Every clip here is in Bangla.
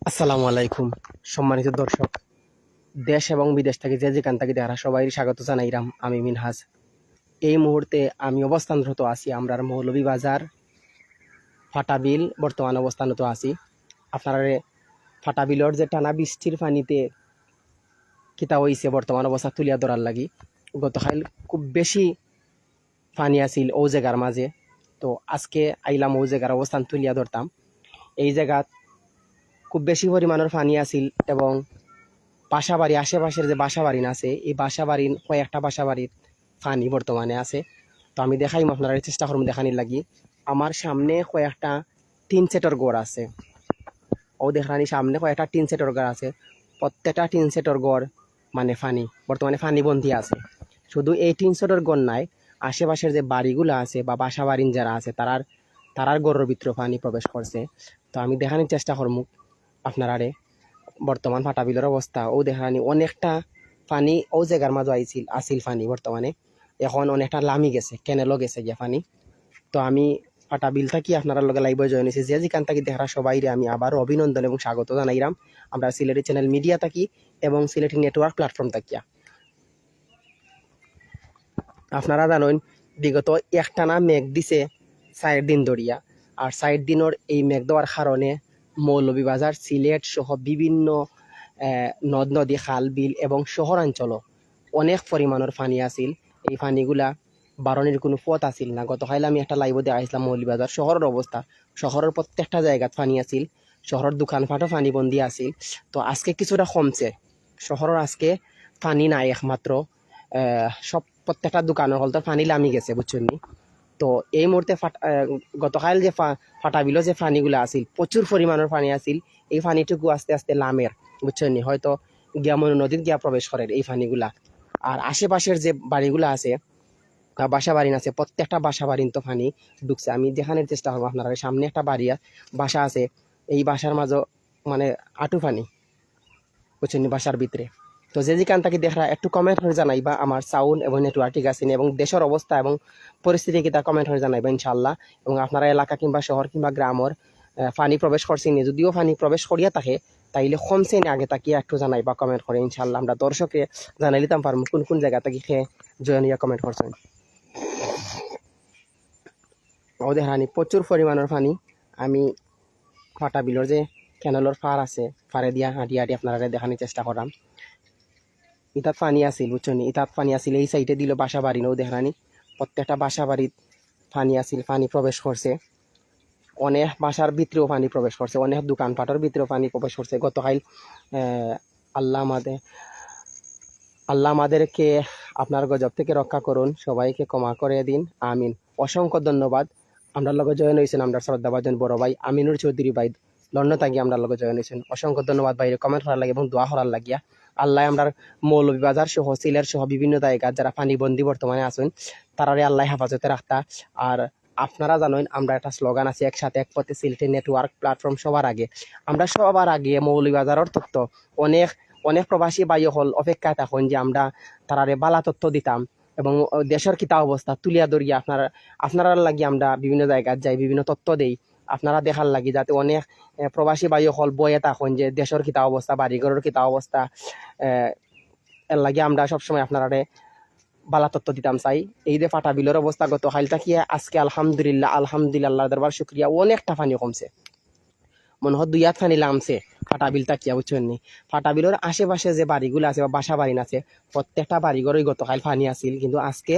আসসালামু আলাইকুম সম্মানিত দর্শক, দেশ এবং বিদেশ থেকে যে যেখান থেকে যারা সবাই স্বাগত জানাইরাম। আমি মিনহাজ। এই মুহূর্তে আমি অবস্থানরত আছি আমরার মৌলভীবাজার ফাটাবিল বর্তমান অবস্থানত আছি। আপনারা ফাটাবিলর যে টানা বৃষ্টির পানিতে কিতা হইছে বর্তমান অবস্থা তুলিয়া ধরার লাগি। গতকাল খুব বেশি পানি আছিল ও জায়গার মাঝে, তো আজকে আইলাম ও জায়গার অবস্থান তুলিয়া ধরতাম। এই জায়গাত খুব বেশি পরিমাণের পানি আছিল এবং বাসাবাড়ি আশেপাশের যে বাসাবাড়ি আছে এই বাসাবাড়ির কয়েকটা বাসাবাড়ির পানি বর্তমানে আছে। তো আমি দেখাইম আপনারা চেষ্টা করবো দেখানির লাগি। আমার সামনে কয়েকটা টিন সেটর ঘর আছে, ও দেখানি সামনে কয়েকটা টিন সেটর ঘর আছে। প্রত্যেকটা টিন সেটর ঘর মানে ফানি বর্তমানে ফানি বন্ধি আছে। শুধু এই টিন সেটর ঘর নাই, আশেপাশের যে বাড়িগুলো আছে বা বাসা বাড়িন যারা আছে তারার ঘরের ভিতরে পানি প্রবেশ করছে। তো আমি দেখানোর চেষ্টা করবো আপনারা বর্তমান ফাটাবিলের অবস্থা। ও দেখানি অনেকটা পানি ও জায়গার মাঝে আসিল পানি বর্তমানে এখন অনেকটা লামি গেছে, কেনেলও গেছে গিয়া পানি। তো আমি ফাটাবিল থাকি আপনারা লগে লাইভ জয়েন হয়েছি যে যেখান থাকি দেখা সবাই আমি আবারও অভিনন্দন এবং স্বাগত জানাইলাম। আমরা সিলেটি চ্যানেল মিডিয়া থাকি এবং সিলেটি নেটওয়ার্ক প্ল্যাটফর্ম থাকিয়া। আপনারা জানেন বিগত একটানা মেঘ দিছে 4 দিন ধরিয়া, আর 4 দিনের এই মেঘ দেওয়ার কারণে মৌলভীবাজার সিলেট সহ বিভিন্ন নদ নদী খাল বিল এবং শহরাঞ্চলও অনেক পরিমাণের পানি আছিল। এই পানিগুলা বারণের কোনো পথ আছিল না। গতকাল আমি একটা লাইভে দেখাইছিলাম মৌলভীবাজার শহরের অবস্থা। শহরের প্রত্যেকটা জায়গাত পানি আছিল, শহরের দোকানপাটও পানি বন্দি আছিল। তো আজকে কিছুটা কমছে, শহরের আজকে পানি নাই, একমাত্র সব প্রত্যেকটা দোকানের হল তো পানি লামি গেছে বুঝছেন। তো এই মুহূর্তে গতকাল যে ফাটাবিল যে পানিগুলো আছিল প্রচুর পরিমাণের পানি আছিল। এই পানিটুকু আস্তে আস্তে লামের বুঝছেন, হয়তো গিয়া মনু নদীত গিয়া প্রবেশ করে এই পানিগুলা। আর আশেপাশের যে বাড়িগুলো আছে বাসা বাড়ি আছে, প্রত্যেকটা বাসা বাড়ির তো পানি ঢুকছে। আমি দেখানোর চেষ্টা করবো আপনারা। সামনে একটা বাড়ি বাসা আছে, এই বাসার মাঝে মানে আটু পানি বুঝছেন বাসার ভিতরে। তো যে যেখান থেকে দেখা একটু কমেন্ট হয়ে জানাইবা আমার সাউন্ড এবং নেটওয়ার্ক ঠিক আছে এবং দেশের অবস্থা এবং পরিস্থিতি কি তা কমেন্ট হয়ে জানাইবা ইনশাল্লাহ। এবং আপনারা এলাকা কিংবা শহর কিংবা গ্রামের পানি প্রবেশ করছি নি, যদিও পানি প্রবেশ করিয়া থাকে তাইলে কমছে নি আগে তাকিয়ে একটু জানাইবা কমেন্ট করে ইনশাল্লাহ। আমরা দর্শকে জানাই দিতাম পারবো কোন কোন জায়গা থেকে খেয়ে জয়েন ইয়া কমেন্ট করছেন। ও দেখানি প্রচুর পরিমাণের পানি। আমি ফাটাবিলের যে ক্যানেলের ফার আছে ফারে দিয়া হাঁটি হাঁটি আপনারা দেখানোর চেষ্টা করলাম। ইতাত পানি আছিল বুঝছেন, ইতাত পানি আছিল এই সাইডে দিল বাসা বাড়ি নৌ দেখানি প্রত্যেকটা বাসা বাড়ির পানি আছিল, পানি প্রবেশ করছে। অনেক বাসার ভিতরেও পানি প্রবেশ করছে, অনেক দোকানপাটের ভিতরেও পানি প্রবেশ করছে। গতকাল আল্লাহ আমাদেরকে আপনার গজব থেকে রক্ষা করুন, সবাইকে ক্ষমা করে দিন, আমিন। অসংখ্য ধন্যবাদ। আমরা লগে জয়েন হয়েছেন আমরা শ্রদ্ধাভাজন বড় ভাই আমিনুর চৌধুরী ভাই লন্ডন থাকি আমরা লগে জয়েন হয়েছেন। অসংখ্য ধন্যবাদ ভাই, কমেন্ট করার লাগে এবং দোয়া করার লাগিয়া। আল্লাহ আমরা মৌলভীবাজার সহ সিলেট সহ বিভিন্ন জায়গা যারা পানিবন্দী বর্তমানে আছেন তারারে আল্লাহ হেফাজতে রাখতা। আর আপনারা জানেন আমরা একটা স্লোগান আছে একসাথে এক পথে সিলেটের নেটওয়ার্ক প্ল্যাটফর্ম সবার আগে। আমরা সবার আগে মৌলভীবাজারের তথ্য অনেক অনেক প্রবাসী ভাই হল অপেক্ষায় থাকুন যে আমরা তারারে বালা তথ্য দিতাম এবং দেশের কিতা অবস্থা তুলিয়া ধরিয়া আপনারা লাগি আমরা বিভিন্ন জায়গায় যাই বিভিন্ন তথ্য দেই আপনারা দেখার লাগি, যাতে অনেক প্রবাসী ভাই হল বয়ে থাকুন যে দেশের কিতা অবস্থা বাড়িঘরের কিতা অবস্থা। এর লাগে আমরা সবসময় আপনারা বালা তথ্য দিতাম চাই। এই যে ফাটাবিলের অবস্থা গত কালটা কি আজকে আলহামদুলিল্লাহ দরবার শুক্রিয়া অনেকটা পানি কমছে, মনে হয় 2 হাত পানি লামছে ফাটাবিল তাকিয়া বুঝছেন নি। ফাটাবিলের আশেপাশে যে বাড়িগুলো আছে বা বাসা বাড়ি আছে প্রত্যেকটা বাড়িঘরই গতকাল পানি আছিল, কিন্তু আজকে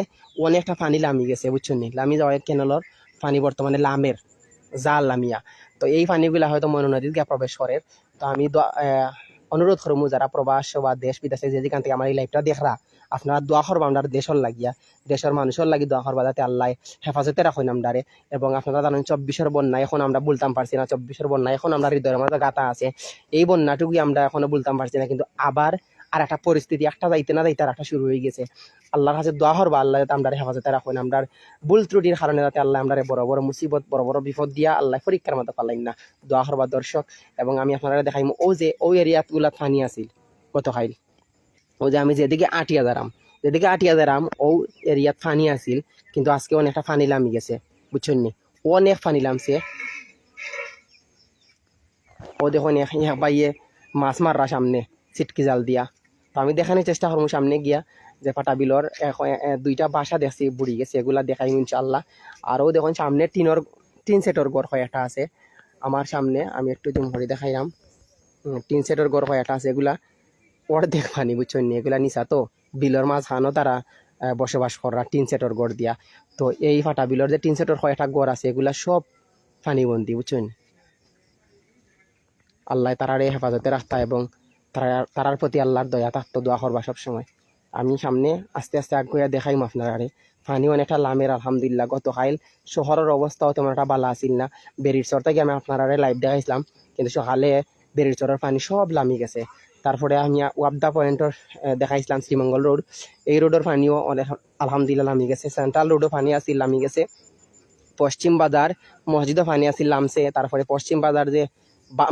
অনেকটা পানি লামি গেছে বুঝছেন নি। লামি যাওয়ার কেনালর পানি বর্তমানে লামের জাল লামিয়া। তো এই পানিগুলা হয়তো মনু নদীত গিয়া প্রবেশ করে। তো আমি অনুরোধ করবো যারা প্রবাস বা দেশ বিদেশে যে যেখান থেকে আমার এই লাইভটা দেখরা আপনারা দোয়া করবা আমরা দেশের লাগিয়া, দেশের মানুষের লাগি দোয়া করবা যাতে আল্লাহ হেফাজতে রাখুন আমরারে। এবং আপনারা জানেন 24-এর বন্যা এখন আমরা বলতাম পারছি না, 24-এর বন্যা এখন আমরা হৃদয়ের মাঝে গাতা আছে। এই বন্যাটুকুই আমরা এখনো বলতাম পারছি না, কিন্তু আবার আর একটা পরিস্থিতি একটা যাইতে না যাইতে আর একটা শুরু হয়ে গেছে। আল্লাহর কাছে দোয়া করবা আল্লাহ যাতে আমরা হেফাজতে রাখুন, আমরা ভুল ত্রুটির কারণে যাতে আল্লাহ আমরা বড় বড় মুসিবত বড় বড় বিপদ দিয়া আল্লাহ পরীক্ষার মতো পালাইন না। দোয়া করবা দর্শক। এবং আমি আপনারা দেখাইম ওই এরিয়াগুলা পানি আছিল গতকাল, ও যে আমি যেদিকে আটিয়া দাঁড়াম ও এরিয়াত পানি আছিল, কিন্তু আজকে অনেকটা পানি লামি গেছে বুঝছেন নি, অনেক পানি লামছে। ও দেখুন এক বাইয়ে মাছ মাররা সামনে ছিটকি জাল দিয়া। তো আমি দেখানোর চেষ্টা করবো সামনে গিয়া যে ফাটা বিলর দুইটা বাসা দেখছি বুড়ি গেছে, এগুলা দেখাই ইনশাল্লাহ। আরও দেখুন সামনে টিন সেটর ঘর কয়েকটা আছে আমার সামনে, আমি একটু জুম করে দেখাইলাম। টিন সেটর ঘর কয়েকটা আছে, এগুলা অর্ধেক পানি বুঝছেন নি, এগুলা নিচা তো বিলর মাছ হানো তারা বসবাস করা টিন সেটর ঘর দিয়া। তো এই ফাটা বিলর যে টিন সেটর কয়েকটা ঘর আছে এগুলা সব পানিবন্দি বুঝছেন। আল্লাহ তারারে হেফাজতে রাখতা এবং তারার প্রতি আল্লাহর দয়া থাকতো, দোয়া করবা সবসময়। আমি সামনে আস্তে আস্তে আগুয়া দেখাইম আপনারে। পানি অনেকটা লামের আলহামদুলিল্লাহ। গত খাইল শহরের অবস্থাও তেমন একটা ভালো আসিল না, বেরির চর থেকে আমি আপনারে লাইভ দেখাইছিলাম, কিন্তু সকালে বেরির চরের পানি সব লামি গেছে। তারপরে আমি ওয়াবদা পয়েন্টর দেখাইছিলাম শ্রীমঙ্গল রোড, এই রোডের পানিও অনেক আলহামদুলিল্লাহ লামি গেছে। সেন্ট্রাল রোডও পানি আসিল লামি গেছে। পশ্চিম বাজার মসজিদও পানি আসিল লামছে। তারপরে পশ্চিম বাজার যে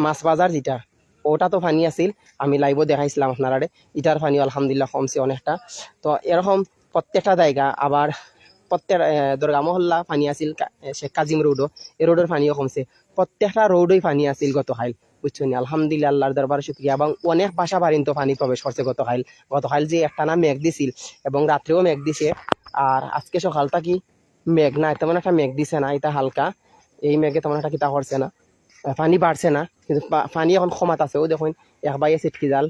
মাছ বাজার যেটা, ওটা তো পানি আসিল, আমি লাইভও দেখাইছিলাম আপনারা। ইটার পানি আলহামদুলিল্লাহ কমছে অনেকটা। তো এরকম প্রত্যেকটা জায়গা, আবার প্রত্যেক দুর্গা মহল্লা পানি আসিল, শেখ কাজিম রোডও এই রোডের পানিও কমছে। প্রত্যেকটা রোডই পানি আসিল গত খাইল বুঝছেন। আলহামদুলিল্লাহ আল্লাহর দরবার শুকরিয়া। এবং অনেক বাসা বাড়িতে পানি প্রবেশ করছে গত খাইল যে একটানা মেঘ দিছিল এবং রাত্রেও মেঘ দিছে। আর আজকে সকালটা কি মেঘ না, তেমন একটা মেঘ দিছে না, এটা হালকা এই মেঘে তেমন একটা কিতা করছে না, পানি বাড়ছে না, কিন্তু পানি এখন ক্ষমাত আছে। ও দেখুন এক বাইয়ে ছিটকি জাল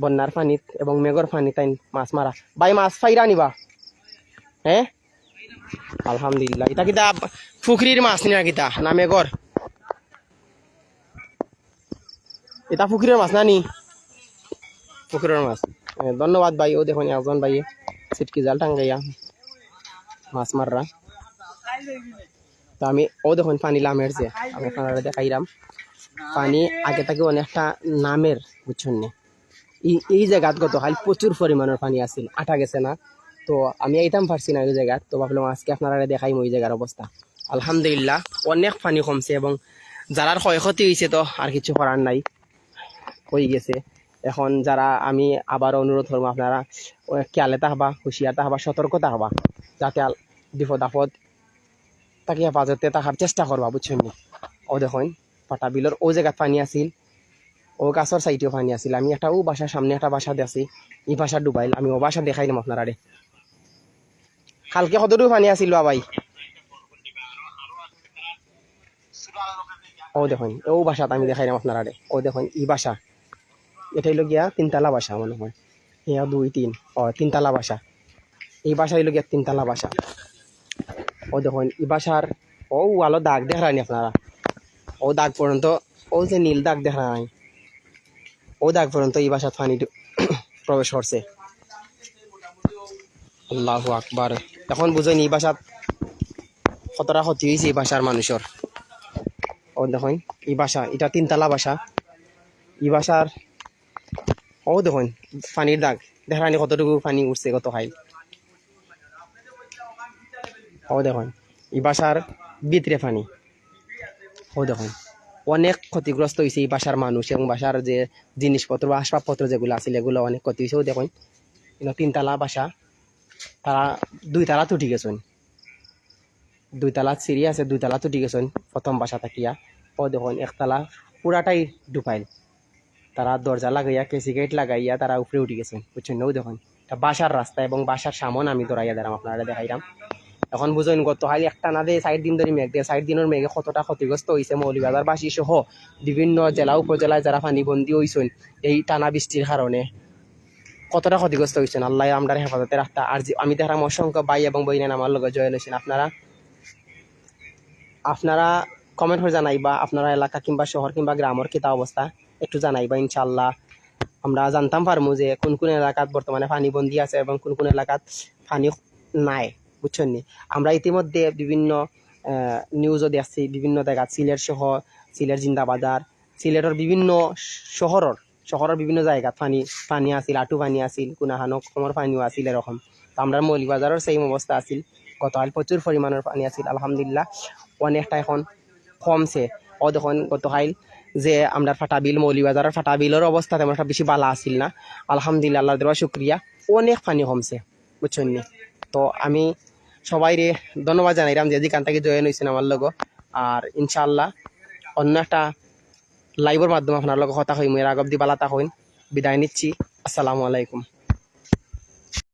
বন্যার পানিত এবং মেঘর পানি তাই মাছ মারা। বাই মাছ ফাইরা নিবা হ্যাঁ আলহামদুলিল্লাহ। এটা কিতা পুকুরির মাছ নিয়া কিতা না মেঘর? এটা পুকুরের মাছ না নি? পুকুরের মাছ। ধন্যবাদ ভাই। ও দেখুন একজন ভাইয়ে ছিটকি জাল টাঙ্গাইয়া মাছ মাররা। তো আমি ও দেখুন পানি লামের যে আমি আপনারা দেখাইলাম, পানি আগে থেকে অনেকটা নামের বুঝছেন নি। এই জায়গাত গত কাল প্রচুর পরিমাণের পানি আসছিল, আটা গেছে না। তো আমি আইতাম পারছি না ওই জায়গা, তো ভাবলাম আজকে আপনারা দেখাইম ওই জায়গার অবস্থা। আলহামদুলিল্লাহ অনেক পানি কমছে এবং যারার ক্ষয়ক্ষতি হয়েছে তো আর কিছু করার নাই, হয়ে গেছে। এখন যারা আমি আবার অনুরোধ করবো আপনারা খেয়ালে থাকবা, হুঁশিয়ার থাকবা, সতর্ক থাকবা, যাতে বিপদ আপদ তাকে হেফাজতে থাকার চেষ্টা করবা বুঝছেন নি। ও দেখুন পাটা বিলর ও জায়গাত পানি আসিল, ও গাছর সাইডেও পানি আসিল। আমি একটা ও বাসার সামনে একটা বাসা দেখছি, এই বাসা ডুবাইল, আমি ও বাসা দেখাইলাম আপনারা। কালকে কতটুকু পানি আসিল ভাই? ও দেখুন ও বাসাত আমি দেখাইলাম আপনারা। ও দেখুন এই বাসা, এটা হইল গিয়া তিনতলা বাসা মনে হয়, ইয়া 2 3 তিনতলা বাসা। এই বাসা হইল গিয়া তিনতলা বাসা। ও দেখুন এই বাসার ও আলো দাগ দেখানি আপনারা, ও দাগ পর্যন্ত, ও যে নীল দাগ দেখা নাই, ও দাগ পর্যন্ত এই বাসাত পানি প্রবেশ করছে। আল্লাহু আকবার। এখন বুঝেন এই বাসাত কতটা ক্ষতি হয়েছে এই বাসার মানুষের। ও দেখুন এই বাসা, এটা তিনতলা বাসা, এই বাসার ও দেখুন পানির দাগ দেখানি কতটুকু পানি উঠছে কত খাই। ও দেখুন এই বাসার ভিতরে পানি। ও দেখুন অনেক ক্ষতিগ্রস্ত হয়েছে এই বাসার মানুষ এবং বাসার যে জিনিসপত্র বা আসবাবপত্র যেগুলো আছে এগুলো অনেক ক্ষতি হয়েছে। ও দেখুন তিনতলা বাসা, তারা 2 তালা তুটি গেছেন, 2 তালা সিঁড়ি আছে, 2 তালা তুটি গেছেন প্রথম বাসা থাকিয়া। ও দেখুন একতলা পুরাটাই ডুবাইল, তারা দরজা লাগাইয়া কেসি গেট লাগাইয়া তারা উপরে উঠে গেছেন বুঝছেন। ও দেখুন এটা বাসার রাস্তা এবং বাসার সামনে আমি দৌড়াইয়া দিলাম আপনারা দেখাইলাম। এখন বুঝুন গত হাই একটা না দিয়ে 4 দিন ধরে মেঘ দিয়ে 4 দিনের মেঘে কতটা ক্ষতিগ্রস্ত হয়েছে মৌলভীবাজারবাসী সহ বিভিন্ন জেলা উপজেলায় যারা পানিবন্দী হয়েছেন এই টানা বৃষ্টির কারণে, কতটা ক্ষতিগ্রস্ত হয়েছেন। আল্লাহ আমরা হেফাজতে রাখতা। আর আমি দেখলাম অসংখ্য ভাই এবং বইনেন আমার লগে জয়েন হয়েছেন। আপনারা কমেন্ট করে জানাইবা আপনারা এলাকা কিংবা শহর কিংবা গ্রামের কিতা অবস্থা একটু জানাইবা। ইনশাল্লাহ আমরা জানতাম পারবো যে কোন কোন এলাকাত বর্তমানে পানিবন্দী আছে এবং কোন কোন এলাকাত পানি নাই বুঝছেন নি। আমরা ইতিমধ্যে বিভিন্ন নিউজও দেখছি বিভিন্ন জায়গা, সিলেট সহ সিলেট জিন্দাবাজার, সিলেটের বিভিন্ন শহরের বিভিন্ন জায়গাত পানি আসিল, আটু পানি আসিল, কোনাহানো কমর পানিও আসিল এরকম। তো আমরা মৌলভীবাজারের সেম অবস্থা আসিল, গতকাল প্রচুর পরিমাণের পানি আসিল। আলহামদুলিল্লাহ অনেকটা এখন কমছে। ও দেখুন গতকাল যে আমরা ফাটাবিল মৌলভীবাজারের ফাটাবিলের অবস্থা তেমন একটা বেশি ভালো আসিল না। আলহামদুলিল্লাহ আল্লাহ দেওয়া শুক্রিয়া অনেক পানি কমছে বুঝছেন নি। তো আমি সবাই ধন্যবাদ জানাইলাম যে যেখান থেকে জয়েন হয়েছেন আমার লোক। আর ইনশাআল্লাহ অন্য একটা লাইভের মাধ্যমে আপনার লগে কথা হইমু। এর আগ অব্দি বালা থাকুন, বিদায় নিচ্ছি। আসসালামু আলাইকুম।